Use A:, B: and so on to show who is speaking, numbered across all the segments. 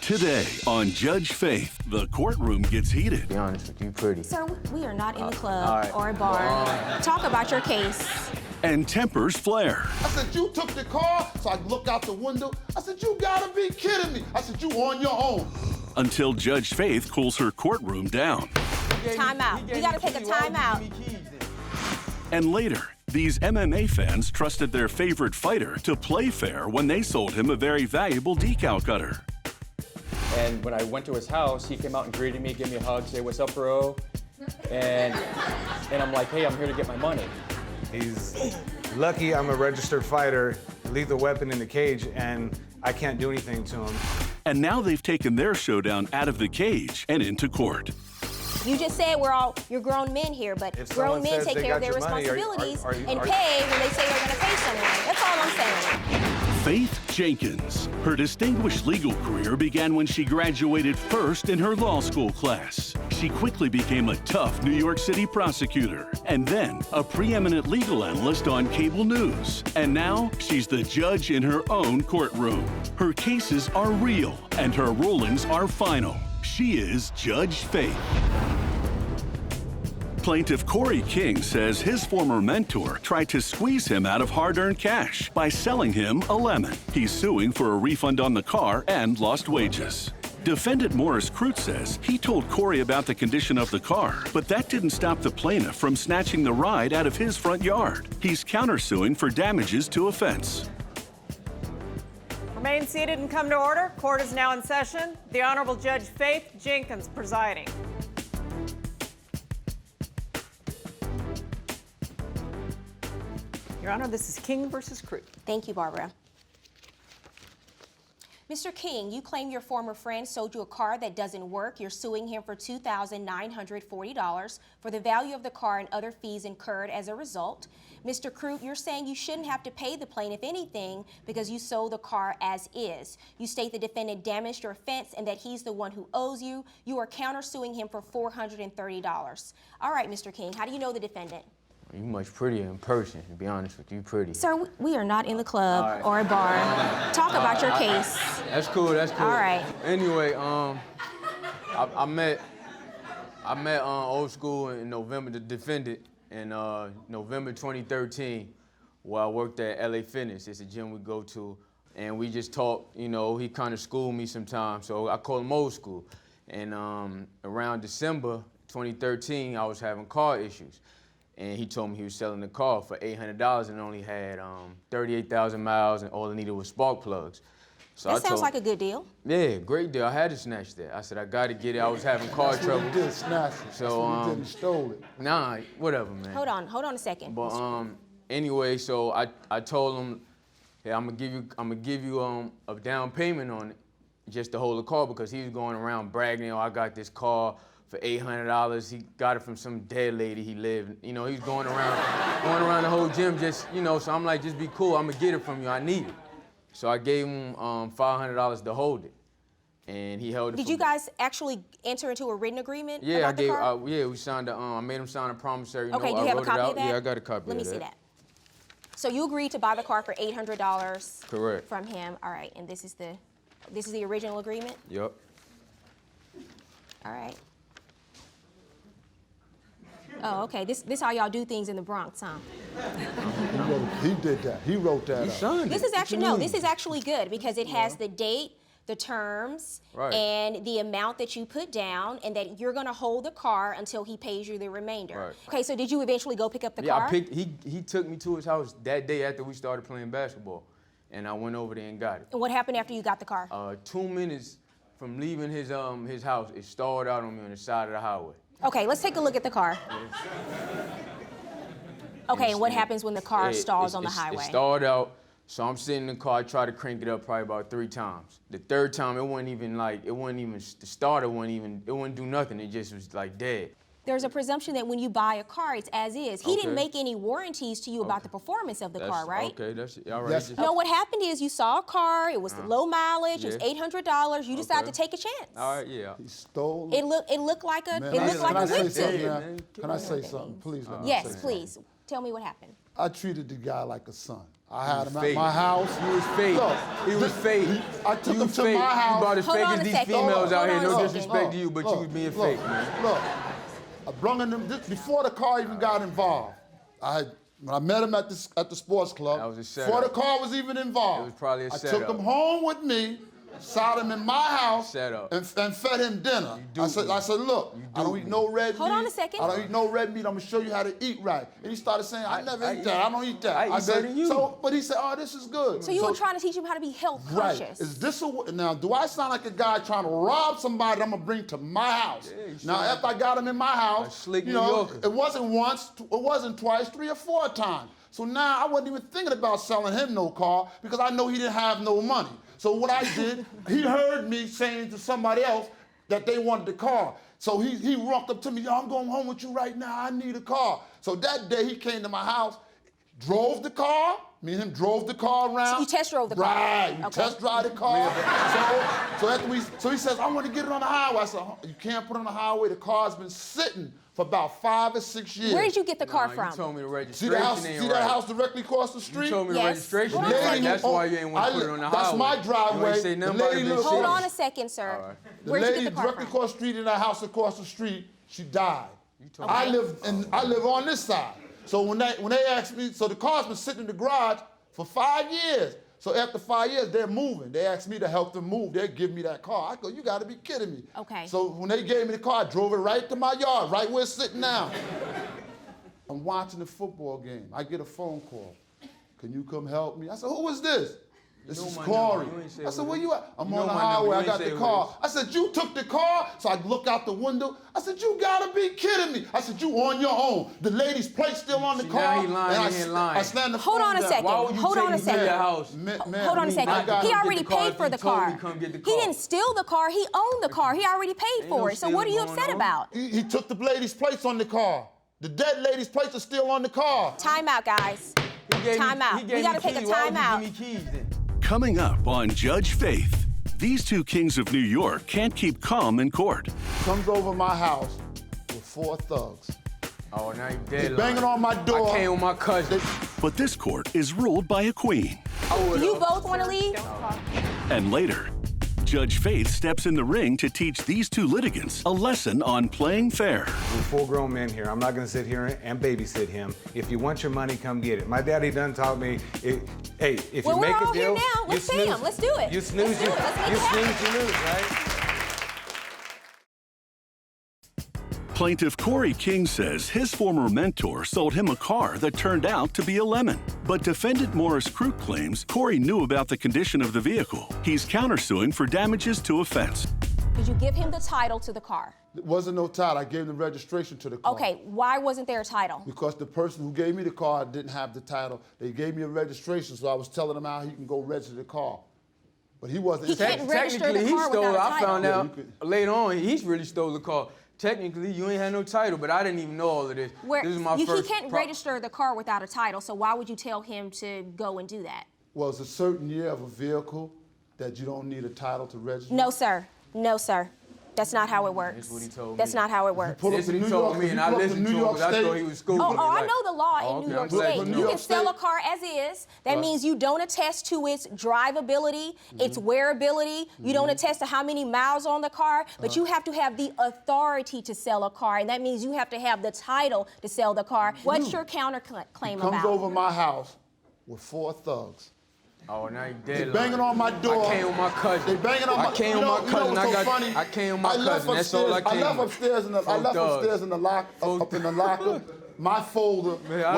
A: Today on Judge Faith, the courtroom gets heated.
B: To be honest with you, pretty.
C: Sir, we are not in the club or a bar. Talk about your case.
A: And tempers flare.
D: I said, you took the car? So I look out the window. I said, you gotta be kidding me. I said, you on your own.
A: Until Judge Faith cools her courtroom down.
C: Time out. We gotta take a time out.
A: And later, these MMA fans trusted their favorite fighter to play fair when they sold him a very valuable decal cutter.
E: And when I went to his house, he came out and greeted me, gave me a hug, say, "What's up, bro?" And I'm like, "Hey, I'm here to get my money."
F: He's lucky I'm a registered fighter, lethal weapon in the cage, and I can't do anything to him.
A: And now they've taken their showdown out of the cage and into court.
C: You just said you're grown men here, but
F: If
C: grown
F: someone
C: men
F: says
C: take
F: they
C: care of
F: got
C: their
F: your money,
C: responsibilities
F: are you-
C: and pay when they say they're gonna pay someone. That's all I'm saying.
A: Faith Jenkins. Her distinguished legal career began when she graduated first in her law school class. She quickly became a tough New York City prosecutor, and then a preeminent legal analyst on cable news. And now she's the judge in her own courtroom. Her cases are real, and her rulings are final. She is Judge Faith. Plaintiff Corey King says his former mentor tried to squeeze him out of hard-earned cash by selling him a lemon. He's suing for a refund on the car and lost wages. Defendant Morris Cruz says he told Corey about the condition of the car, but that didn't stop the plaintiff from snatching the ride out of his front yard. He's countersuing for damages to a fence.
G: Remain seated and come to order. Court is now in session. The Honorable Judge Faith Jenkins presiding. Your Honor, this is King versus Cruz.
C: Thank you, Barbara. Mr. King, you claim your former friend sold you a car that doesn't work. You're suing him for $2,940 for the value of the car and other fees incurred as a result. Mr. Cruz, you're saying you shouldn't have to pay the plaintiff anything because you sold the car as is. You state the defendant damaged your fence and that he's the one who owes you. You are countersuing him for $430. All right, Mr. King, how do you know the defendant?
B: You much prettier in person, to be honest with you, pretty.
C: Sir, we are not in the club or a bar. Talk about your case.
B: That's cool, that's cool.
C: All right.
B: Anyway, I met old school in November, the defendant, in November 2013, where I worked at LA Fitness. It's a gym we go to, and we just talked, you know, he kind of schooled me sometimes, so I call him old school. And around December 2013, I was having car issues. And he told me he was selling the car for $800 and only had 38,000 miles, and all it needed was spark plugs. So
C: that sounds like a good deal.
B: Yeah, great deal. I had to snatch that. I said, I got to get it. I was having car trouble.
D: You did snatch it.
B: So,
D: you didn't stole it.
B: Nah, whatever, man.
C: Hold on a second.
B: But anyway, so I told him, hey, I'm gonna give you a down payment on it just to hold the car, because he was going around bragging, I got this car for $800. He got it from some dead lady he lived. You know, he was going around the whole gym just, you know, so I'm like, just be cool, I'm gonna get it from you, I need it. So I gave him $500 to hold it, and he held it.
C: Did you guys actually enter into a written agreement
B: Yeah,
C: about the car?
B: Yeah, we signed I made him sign a promissory note.
C: Okay, do you have a copy of that?
B: Yeah, I got a copy of that.
C: Let me see that. So you agreed to buy the car for $800
B: Correct.
C: from him. All right, and this is the original agreement?
B: Yep.
C: All right. Oh, okay. This how y'all do things in the Bronx, huh?
D: He did that. He wrote that
B: You
D: up.
B: signed
C: This
B: it.
C: is actually this is actually good because it has the date, the terms,
B: Right.
C: and the amount that you put down, and that you're gonna hold the car until he pays you the remainder.
B: Right.
C: Okay, so did you eventually go pick up the
B: Yeah,
C: car?
B: he took me to his house that day after we started playing basketball, and I went over there and got it.
C: And what happened after you got the car?
B: 2 minutes from leaving his house, it stalled out on me on the side of the highway.
C: Okay, let's take a look at the car. Okay, and what happens when the car stalls on the highway?
B: It stalled out, so I'm sitting in the car, I tried to crank it up probably about 3 times. The third time, the starter it wouldn't do nothing, it just was like dead.
C: There's a presumption that when you buy a car, it's as is. He didn't
B: Okay.
C: make any warranties to you about the performance of the car, right?
B: Okay, that's all right.
D: Yes.
C: No, what happened is you saw a car, it was low mileage, it was
B: Yeah.
C: $800, you decided
B: Okay.
C: to take a chance.
B: All right, yeah.
D: He stole
C: It looked like a
D: Man,
C: it looked like
D: can I
C: a
D: say
C: whip
D: something
C: to
D: now?
B: man.
D: Can I say something? Please let me say
C: Yes,
D: something.
C: please. Tell me what happened.
D: I treated the guy like a son. I had him at my house.
B: He was fake.
D: Look,
B: He was fake.
D: I took
B: You
D: him to
B: fake.
D: my house.
B: You about as
C: Hold
B: fake
C: on
B: as
C: a
B: these
C: second.
B: females out here.
C: Hold
B: No
C: on a
B: disrespect to you, but you was being fake, man.
D: Look, I brung him before the car even got involved. When I met him at the sports club,
B: That was a setup.
D: before the car was even involved,
B: It was probably a
D: I
B: setup.
D: took him home with me, sat him in my house,
B: Setup.
D: and fed him dinner. I said, look, I don't eat no red meat.
C: Hold on a second.
D: I don't eat no red meat. I'm gonna show you how to eat right. And he started saying, I never eat that. I don't eat that.
B: I eat
D: said,
B: better than you.
D: but he said, oh, this is good.
C: So you were trying to teach him how to be health
D: Right.
C: conscious.
D: Is this now? Do I sound like a guy trying to rob somebody that I'm gonna bring to my house?
B: you
D: Now,
B: sound
D: after I got him in my house,
B: a slick
D: you
B: New
D: know,
B: Yorker.
D: it wasn't once, it wasn't twice, 3 or 4 times. So now I wasn't even thinking about selling him no car because I know he didn't have no money. So what I did, he heard me saying to somebody else that they wanted the car. So he walked up to me, yo, I'm going home with you right now. I need a car. So that day he came to my house, drove the car. Me and him drove the car around.
C: So you test drove the car?
D: Right, we
C: Okay.
D: test drive the car. So he says, I want to get it on the highway. I said, you can't put it on the highway. The car's been sitting for about 5 or 6 years.
C: Where did you get the car
B: You
C: from?
B: told me the
D: See
B: registration
D: the house?
B: ain't
D: See
B: right.
D: that house directly across the street?
B: You told me
C: Yes.
B: the registration
C: Hold
B: ain't
C: on a
B: right.
C: second.
B: That's why you ain't want to put it on the highway.
D: That's my driveway.
B: You ain't say nothing
D: The
B: about
D: lady
B: it being
D: lives-
C: Hold
B: safe.
C: on a second, sir.
B: All right.
D: The
C: Where'd you
D: lady
C: get the car
D: directly
C: from?
D: across the street in that house across the street, she died.
B: told
D: I
C: me.
D: live on this side. So when they asked me, so the car's been sitting in the garage for 5 years. So after 5 years, they're moving. They asked me to help them move. They give me that car. I go, you got to be kidding me.
C: Okay.
D: So when they gave me the car, I drove it right to my yard, right where it's sitting now. I'm watching the football game. I get a phone call. Can you come help me? I said, who is this? This
B: know
D: is
B: my
D: Corey.
B: number. You ain't say
D: I said,
B: who
D: where
B: it
D: you
B: is.
D: at? I'm
B: You
D: on
B: know
D: the
B: my number.
D: highway.
B: You
D: I
B: ain't
D: got
B: say
D: the
B: who it
D: car.
B: is.
D: I said, you took the car? So I look out the window. I said, you gotta be kidding me. I said, you on your own. The lady's plate still on the
B: See,
D: car.
B: now he lying,
D: and
B: he ain't lying.
D: I slammed the
C: Hold
D: phone
C: on a
D: down.
C: second.
B: Why would you
C: Hold
B: take
C: on a
B: me to
C: second.
B: your house?
D: Man,
C: Hold on a
D: I
C: second.
D: got
C: He
D: to
C: already
B: get the car
C: paid
B: if
C: for
B: you
C: the
B: told me
C: car.
B: come get the
C: He
B: car.
C: didn't steal the car. He owned the car. He already paid
B: Ain't
C: for
B: no
C: it. So what are you
B: stealing
C: upset
B: going on.
C: about?
D: He took the lady's plates on the car. The dead lady's plates are still on the car.
C: Time out, guys.
B: He gave
C: Time
B: me,
C: out.
B: He
C: We
B: gave
C: gotta
B: me
C: take a
B: keys. Why would
C: time
B: you
C: out.
B: give me keys then?
A: Coming up on Judge Faith, these two kings of New York can't keep calm in court.
D: Comes over my house with 4 thugs.
B: Oh, now you
D: They
B: dead
D: banging on my door.
B: I came with my cousin.
A: But this court is ruled by a queen.
C: Do you both want to leave?
A: And later, Judge Faith steps in the ring to teach these two litigants a lesson on playing fair.
F: We're full-grown men here. I'm not gonna sit here and babysit him. If you want your money, come get it. My daddy done taught me, hey, if
C: Well,
F: you
C: we're
F: make
C: all
F: a deal,
C: here now. Let's
F: you
C: pay
F: snooze.
C: him. Let's do it.
F: You snooze,
C: Let's do it. Let's make
F: you
C: it happen.
F: snooze, you lose, right?
A: Plaintiff Corey King says his former mentor sold him a car that turned out to be a lemon. But defendant Morris Crook claims Corey knew about the condition of the vehicle. He's countersuing for damages to a fence.
C: Did you give him the title to the car?
D: There wasn't no title. I gave him the registration to the car.
C: Okay, why wasn't there a title?
D: Because the person who gave me the car didn't have the title. They gave me a registration, so I was telling him how he can go register the car. But he wasn't.
C: He can't register the
B: Technically, he
C: car
B: stole it.
C: without a
B: I
C: title.
B: found
D: Yeah,
B: out
D: you could-
B: later on he's really stole the car. Technically, you ain't had no title, but I didn't even know all of this. This is my
C: He
B: first.
C: can't register the car without a title, so why would you tell him to go and do that?
D: Well, it's a certain year of a vehicle that you don't need a title to register.
C: No, sir. No, sir. That's not how it works.
B: That's what he told
C: That's
B: me.
C: not how it works.
D: Pull up
B: This
D: to
B: what he
D: New
B: told
D: York,
B: me,
D: if
B: and
D: you
B: I
D: pull up to
B: listened
D: New
B: to him
D: York
B: because I
D: State-
B: thought he was schooling
C: Oh,
B: me.
C: I
B: like-
C: know the law in
B: Oh,
C: New
B: okay,
C: York
B: I'm glad
C: State.
B: you
C: You
B: know.
C: can sell a car as is. That means you don't attest to its drivability, its wearability. You don't attest to how many miles on the car, but you have to have the authority to sell a car, and that means you have to have the title to sell the car. What's your counterclaim
D: Comes
C: about?
D: over my house with 4 thugs.
B: Oh, now you
D: They
B: dead.
D: banging on my door.
B: I came with my cousin.
D: They banging on my.
B: I came
D: you
B: with
D: know,
B: my
D: you know
B: cousin.
D: what's
B: I
D: so
B: got.
D: funny?
B: I came with my
D: I left
B: cousin. That's all I
D: upstairs-
B: came
D: I left
B: with.
D: upstairs in the. I
B: Four
D: left
B: thugs.
D: upstairs in the lock. Up in the locker. My folder.
B: Man, I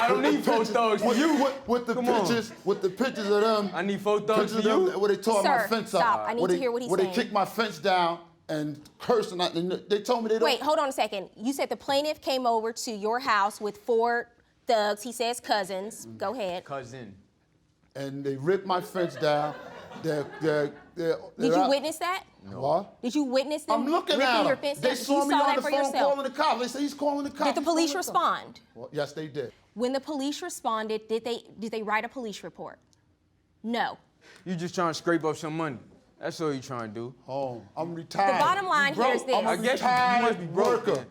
B: don't need 4 thugs for
D: with,
B: you.
D: With the
B: Come on.
D: pictures, with the pictures of them.
B: I need 4 thugs
D: Pictures
B: for
D: of
B: you.
D: them where they tore my
C: Sir,
D: fence
C: stop.
D: up.
C: I need
D: Where
C: to
D: they-
C: hear what he's
D: where
C: saying.
D: they kicked my fence down and cursed, and they told me they don't.
C: Wait, hold on a second. You said the plaintiff came over to your house with 4 thugs. He says cousins. Go ahead.
B: Cousin.
D: And they ripped my fence down. Did
C: Did you witness that?
D: What?
C: Did you witness them
D: I'm looking
C: ripping
D: at
C: your
D: them.
C: fence
D: They
C: down?
D: saw
C: You
D: me
C: saw
D: on
C: that
D: the
C: for
D: phone
C: yourself.
D: calling the cops. They say he's calling the cops.
C: Did the
D: He's
C: police
D: calling the cops.
C: respond?
D: Well, yes, they did.
C: When the police responded, did they write a police report? No.
B: You just trying to scrape up some money. That's all you trying to do.
D: Oh, I'm retired.
C: The bottom line
D: You
C: here is
D: broke.
C: this.
D: I'm a
B: I guess you
D: retired
B: must be broke.
D: worker.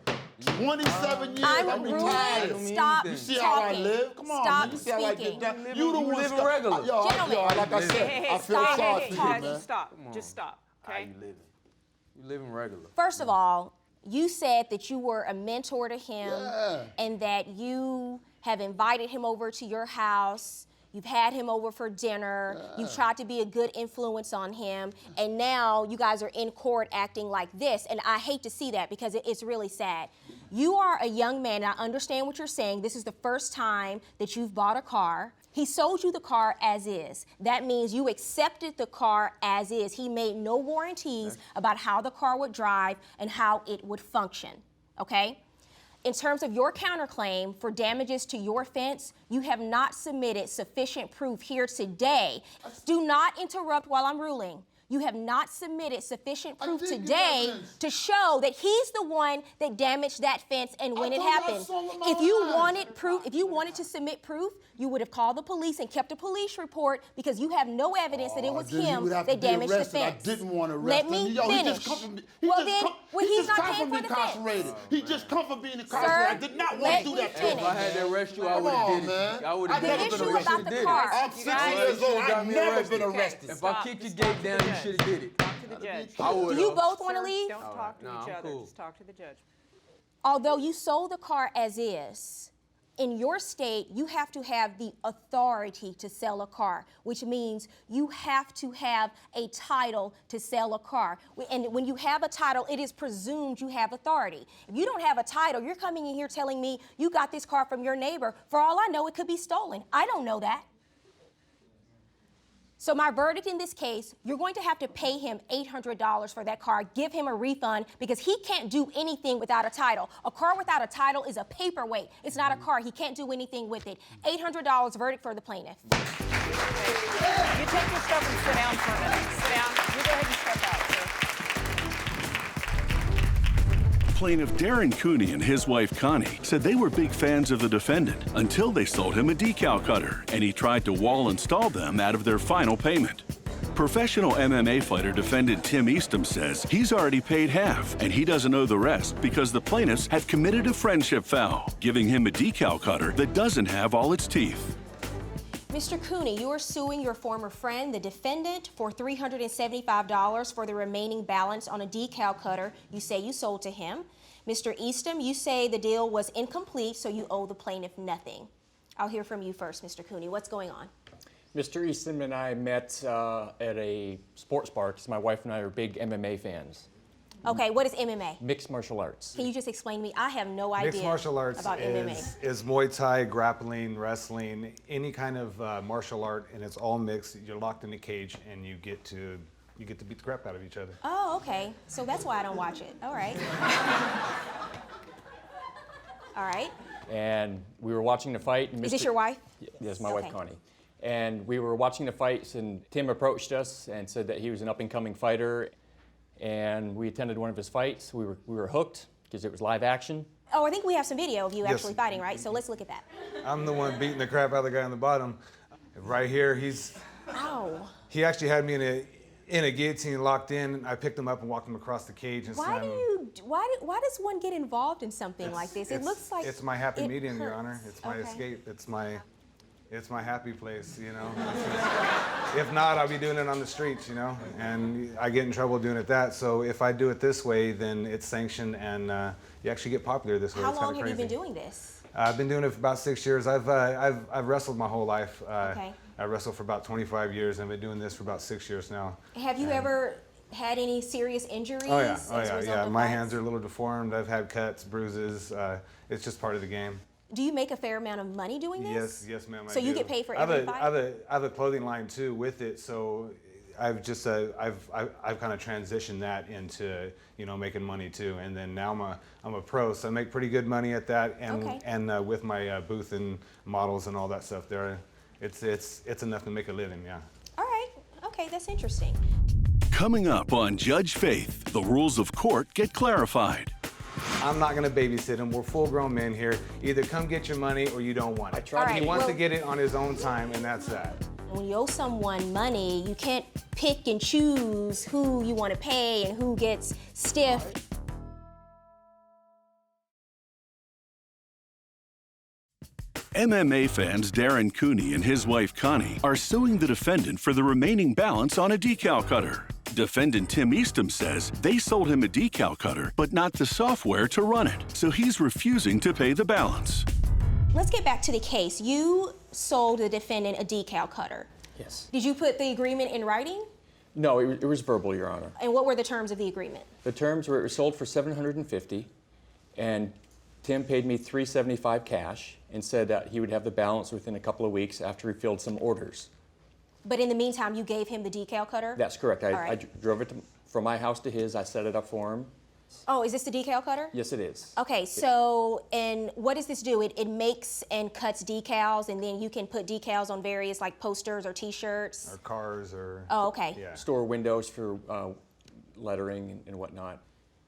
D: 27 years,
C: I'm
D: I'm
C: ruling.
D: retired.
C: Stop
D: You see how I
C: talking.
D: live? Come on,
C: Stop
D: man. You see how I
C: speaking.
D: get down?
B: You
D: You the
B: living
D: one stop-
B: regular.
D: Yo,
C: Gentlemen.
D: like I said,
G: Hey,
D: I feel
C: stop.
D: sorry for you,
G: Todd,
D: man.
G: stop. Just stop,
B: How
G: okay?
B: you living? You living regular.
C: First of all, you said that you were a mentor to him
D: Yeah.
C: and that you have invited him over to your house. You've had him over for dinner. You've tried to be a good influence on him. And now you guys are in court acting like this. And I hate to see that because it's really sad. You are a young man, and I understand what you're saying. This is the first time that you've bought a car. He sold you the car as is. That means you accepted the car as is. He made no warranties about how the car would drive and how it would function, okay? In terms of your counterclaim for damages to your fence, you have not submitted sufficient proof here today. Do not interrupt while I'm ruling. You have not submitted sufficient proof
D: did give
C: today
D: evidence.
C: to show that he's the one that damaged that fence and when it
D: told you I
C: happened.
D: saw it with my
C: If you
D: eyes.
C: wanted proof, if you wanted to submit proof, you would have called the police and kept a police report because you have no evidence that it was
D: Then he
C: him
D: would have to
C: that
D: be
C: damaged the
D: arrested. I
C: fence.
D: didn't want to arrest
C: Let
D: him.
C: me
D: Yo,
C: finish.
D: He just come from, he
C: Well,
D: just
C: then,
D: come,
C: when
D: he
C: he's
D: just
C: not
D: come
C: paying
D: from
C: for
D: being
C: the fence.
D: incarcerated. He just come from being
C: Sir,
D: incarcerated. I did not want
C: let
D: to do
C: me
D: that to
C: finish.
D: him.
B: If I had to arrest you, I
D: Come
B: would have
D: on,
B: did it.
D: man.
B: I would
D: I've
B: have
D: never
B: did
D: been
B: it.
C: issue
D: arrested.
C: about the
B: Did it.
C: car.
D: I'm 60 years old. I've never been arrested.
B: If I kicked your gate down, you should have did it.
G: Talk to the judge.
B: I would.
C: Do you both want to
G: Sir,
C: leave?
G: Don't talk to
B: Nah,
G: each
B: I'm
G: other.
B: cool.
G: Just talk to the judge.
C: Although you sold the car as is, in your state, you have to have the authority to sell a car, which means you have to have a title to sell a car. And when you have a title, it is presumed you have authority. If you don't have a title, you're coming in here telling me you got this car from your neighbor. For all I know, it could be stolen. I don't know that. So my verdict in this case, you're going to have to pay him $800 for that car, give him a refund, because he can't do anything without a title. A car without a title is a paperweight. It's not a car. He can't do anything with it. $800 verdict for the plaintiff.
G: You take your stuff and sit down for a minute. Sit down. You go ahead and step out, sir.
A: Plaintiff Darren Cooney and his wife Connie said they were big fans of the defendant until they sold him a decal cutter and he tried to wall install them out of their final payment. Professional MMA fighter defendant Tim Eastham says he's already paid half and he doesn't owe the rest because the plaintiffs have committed a friendship foul, giving him a decal cutter that doesn't have all its teeth.
C: Mr. Cooney, you are suing your former friend, the defendant, for $375 for the remaining balance on a decal cutter you say you sold to him. Mr. Eastham, you say the deal was incomplete, so you owe the plaintiff nothing. I'll hear from you first, Mr. Cooney. What's going on?
E: Mr. Eastham and I met at a sports bar because my wife and I are big MMA fans.
C: Okay, what is MMA?
E: Mixed martial arts.
C: Can you just explain to me? I have no idea
F: Mixed martial arts
C: about MMA.
F: is Muay Thai, grappling, wrestling, any kind of martial art, and it's all mixed. You're locked in a cage, and you get to beat the crap out of each other.
C: Oh, okay. So that's why I don't watch it. All right. All right.
E: And we were watching the fight. And
C: Is this your wife?
E: Yes, my
C: Okay.
E: wife Connie. And we were watching the fights, and Tim approached us and said that he was an up-and-coming fighter. And we attended one of his fights. We were hooked because it was live action.
C: Oh, I think we have some video of you
F: Yes.
C: actually fighting, right? So let's look at that.
F: I'm the one beating the crap out of the guy on the bottom. Right here,
C: Ow.
F: he actually had me in a guillotine locked in. I picked him up and walked him across the cage and
C: Why
F: slammed
C: do
F: him.
C: you? Why does one get involved in something like this? It looks like
F: it's my happy
C: it
F: medium, Your
C: hurts.
F: Honor. It's my
C: Okay.
F: escape. It's my happy place, you know. If not, I'll be doing it on the streets, you know. And I get in trouble doing it that. So if I do it this way, then it's sanctioned, and you actually get popular this way.
C: How
F: It's
C: long
F: kinda
C: have you
F: crazy.
C: been doing this?
F: I've been doing it for about 6 years. I've wrestled my whole life.
C: Okay.
F: I wrestled for about 25 years. I've been doing this for about 6 years now.
C: Have you ever had any serious injuries?
F: Oh yeah,
C: as
F: oh
C: a
F: yeah,
C: result
F: yeah.
C: of
F: My
C: fights?
F: hands are a little deformed. I've had cuts, bruises. It's just part of the game.
C: Do you make a fair amount of money doing this?
F: Yes, ma'am.
C: So
F: I
C: you
F: do.
C: get paid for
F: I have
C: every
F: a-
C: fight?
F: I have a clothing line too with it, so I've just I've kind of transitioned that into making money too, and then now I'm a pro, so I make pretty good money at that, and
C: Okay.
F: and with my booth and models and all that stuff there, it's enough to make a living, yeah.
C: All right. Okay, that's interesting.
A: Coming up on Judge Faith, the rules of court get clarified.
F: I'm not gonna babysit him. We're full-grown men here. Either come get your money or you don't want it.
E: tried
C: to
F: He
C: get-
F: wants to
C: well-
F: get it on his own time, and that's that.
C: When you owe someone money, you can't pick and choose who you want to pay and who gets stiff.
A: MMA fans Darren Cooney and his wife Connie are suing the defendant for the remaining balance on a decal cutter. Defendant Tim Eastham says they sold him a decal cutter, but not the software to run it, so he's refusing to pay the balance.
C: Let's get back to the case. You sold the defendant a decal cutter.
E: Yes.
C: Did you put the agreement in writing?
E: No, it was verbal, Your Honor.
C: And what were the terms of the agreement?
E: The terms were it was sold for $750, and Tim paid me $375 cash and said that he would have the balance within a couple of weeks after he filled some orders.
C: But in the meantime, you gave him the decal cutter?
E: That's correct.
C: All
E: I
C: right.
E: drove it from my house to his. I set it up for him.
C: Oh, is this the decal cutter?
E: Yes, it is.
C: Okay, so, and what does this do? It makes and cuts decals, and then you can put decals on various, like, posters or T-shirts?
F: Or cars or...
C: Oh, okay.
F: Yeah.
E: Store windows for lettering and whatnot.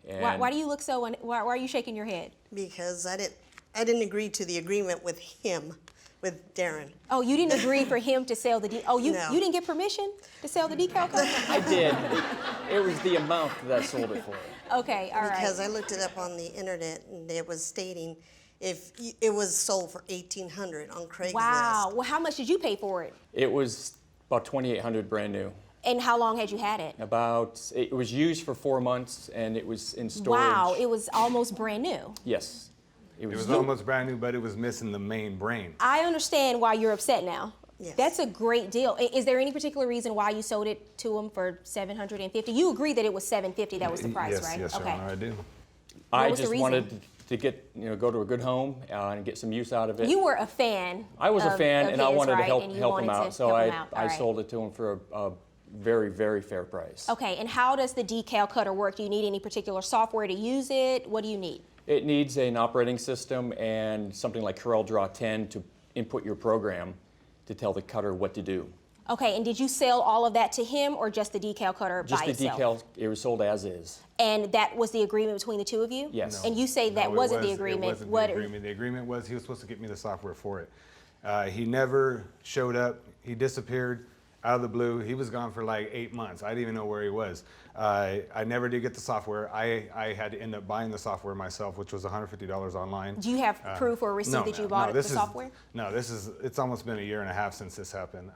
E: And
C: Why do you look so, why are you shaking your head?
H: Because I didn't agree to the agreement with him, with Darren.
C: Oh, you didn't agree for him to sell the
H: No.
C: you didn't get permission to sell the decal cutter?
E: I did. It was the amount that I sold it for.
C: Okay, all right.
H: Because I looked it up on the internet and it was stating it was sold for $1,800 on Craigslist.
C: Wow. Well, how much did you pay for it?
E: It was about $2,800 brand new.
C: And how long had you had it?
E: It was used for 4 months and it was in storage.
C: Wow, it was almost brand new.
E: Yes.
F: It was almost brand new, but it was missing the main brain.
C: I understand why you're upset now.
H: Yes.
C: That's a great deal. Is there any particular reason why you sold it to him for $750? You agreed that it was $750. That was the price,
F: yes,
C: right?
F: Yes, Your Honor, I do.
E: I
C: was the
E: just
C: reason?
E: wanted to get, go to a good home and get some use out of it.
C: You were a fan.
E: I was a fan, and I
C: his,
E: wanted
C: right?
E: to help
C: And you
E: him
C: wanted
E: out,
C: to
E: so
C: help him out. All
E: I
C: right.
E: sold it to him for a very, very fair price.
C: Okay, and how does the decal cutter work? Do you need any particular software to use it? What do you need?
E: It needs an operating system and something like CorelDRAW 10 to input your program to tell the cutter what to do.
C: Okay, and did you sell all of that to him or just the decal cutter
E: Just
C: by
E: the
C: itself?
E: decal, it was sold as is.
C: And that was the agreement between the two of you?
E: Yes.
C: And you say that
F: No, it
C: wasn't the
F: was-
C: agreement.
F: It wasn't
C: What?
F: the agreement. The agreement was he was supposed to get me the software for it. He never showed up. He disappeared out of the blue. He was gone for like 8 months. I didn't even know where he was. I never did get the software. I had to end up buying the software myself, which was $150 online.
C: Do you have proof or receipt
F: No,
C: that you
F: ma'am.
C: bought
F: No,
C: the
F: this is-
C: software?
F: No, it's almost been 1.5 years since this happened.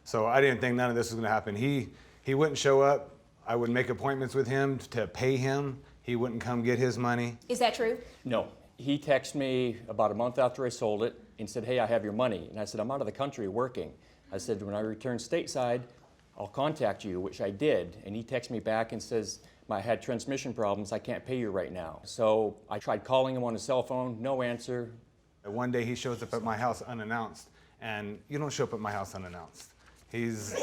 F: So I didn't think none of this was going to happen. He wouldn't show up. I would make appointments with him to pay him. He wouldn't come get his money.
C: Is that true?
E: No. He texted me about a month after I sold it and said, hey, I have your money. And I said, I'm out of the country working. I said, when I return stateside, I'll contact you, which I did. And he texted me back and says, I had transmission problems. I can't pay you right now. So I tried calling him on his cell phone, no answer.
F: One day he shows up at my house unannounced, and you don't show up at my house unannounced. He's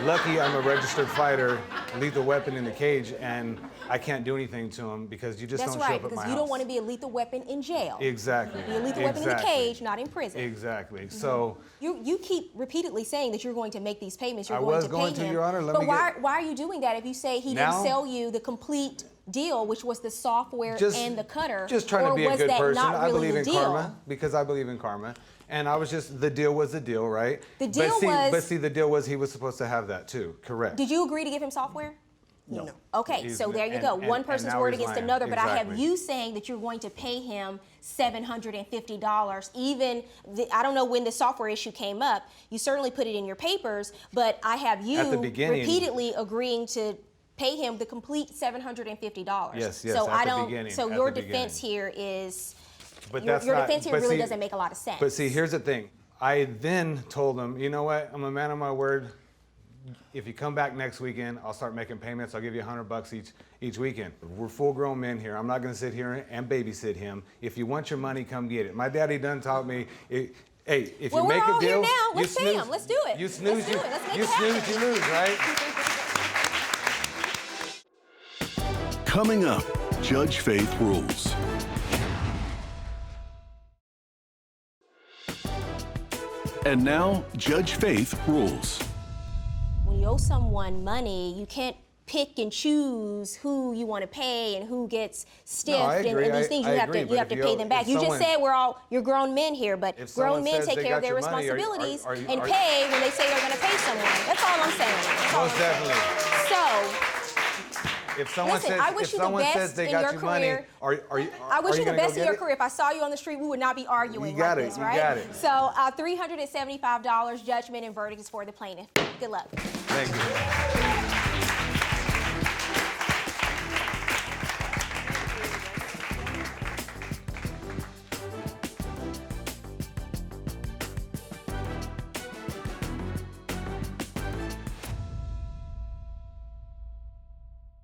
F: lucky I'm a registered fighter, lethal weapon in the cage, and I can't do anything to him because you just
C: That's
F: don't show
C: right,
F: up at my
C: because
F: house.
C: you don't want to be a lethal weapon in jail.
F: Exactly.
C: Be a lethal weapon in the cage, not in prison.
F: Exactly. So
C: You keep repeatedly saying that you're going to make these payments. You're
F: I
C: going
F: was
C: to pay
F: going to,
C: him.
F: Your Honor. Let
C: but
F: me
C: why
F: get-
C: are you doing that if you say he
F: Now?
C: didn't sell you the complete deal, which was the software and the cutter?
F: Just trying
C: or
F: to be a
C: was
F: good
C: that
F: person.
C: Not
F: I
C: really
F: believe
C: the
F: in
C: deal?
F: karma because I believe in karma. And I was just, the deal was the deal, right?
C: The deal
F: But see, the deal was he was supposed to have that too, correct?
C: Did you agree to give him software?
H: No.
C: Okay,
F: He's-
C: so there you
F: and-
C: go.
F: and-
C: One
F: and
C: person's
F: now
C: word
F: he's
C: against
F: lying.
C: another, but I have
F: Exactly.
C: you saying that you're going to pay him $750. Even, I don't know when the software issue came up. You certainly put it in your papers, but I have you
F: At the beginning-
C: repeatedly agreeing to pay him the complete $750.
F: Yes,
C: so
F: at
C: I
F: the
C: don't.
F: beginning,
C: So
F: at
C: your
F: the
C: defense
F: beginning.
C: here is.
F: But
C: your
F: that's not-
C: defense here
F: but
C: really
F: see-
C: doesn't make a lot of sense.
F: But see, here's the thing. I then told him, you know what? I'm a man of my word. If you come back next weekend, I'll start making payments. I'll give you $100 each weekend. We're full-grown men here. I'm not going to sit here and babysit him. If you want your money, come get it. My daddy done taught me. Hey, if
C: Well,
F: you make
C: we're all
F: a deal,
C: here now.
F: you
C: Let's pay
F: snooze.
C: him. Let's do it.
F: You snooze,
C: Let's do it. Let's make
F: you
C: it happen.
F: snooze, you lose, right?
A: Coming up, Judge Faith rules. And now, Judge Faith rules.
C: When you owe someone money, you can't pick and choose who you want to pay and who gets stiffed
F: I
C: and
F: agree.
C: these things.
F: I
C: You have
F: agree,
C: to
F: but
C: have to
F: if
C: pay
F: you-
C: them back.
F: if
C: You just
F: someone-
C: said you're grown men here, but
F: If
C: grown
F: someone
C: men
F: says
C: take
F: they
C: care of
F: got
C: their
F: your money,
C: responsibilities
F: are you-
C: and pay when they say they're going to pay someone. That's all I'm saying. That's all
F: Most
C: I'm saying.
F: definitely.
C: So
F: If someone
C: Listen,
F: says,
C: I wish
F: if
C: you the
F: someone
C: best
F: says they
C: in
F: got
C: your
F: you money,
C: career.
F: are
C: I wish you the
F: gonna go
C: best in
F: get
C: your
F: it?
C: career. If I saw you on the street, we would not be arguing
F: You got
C: like
F: it,
C: this,
F: you
C: right?
F: got it.
C: So $375 judgment and verdict is for the plaintiff. Good luck.
F: Thank you.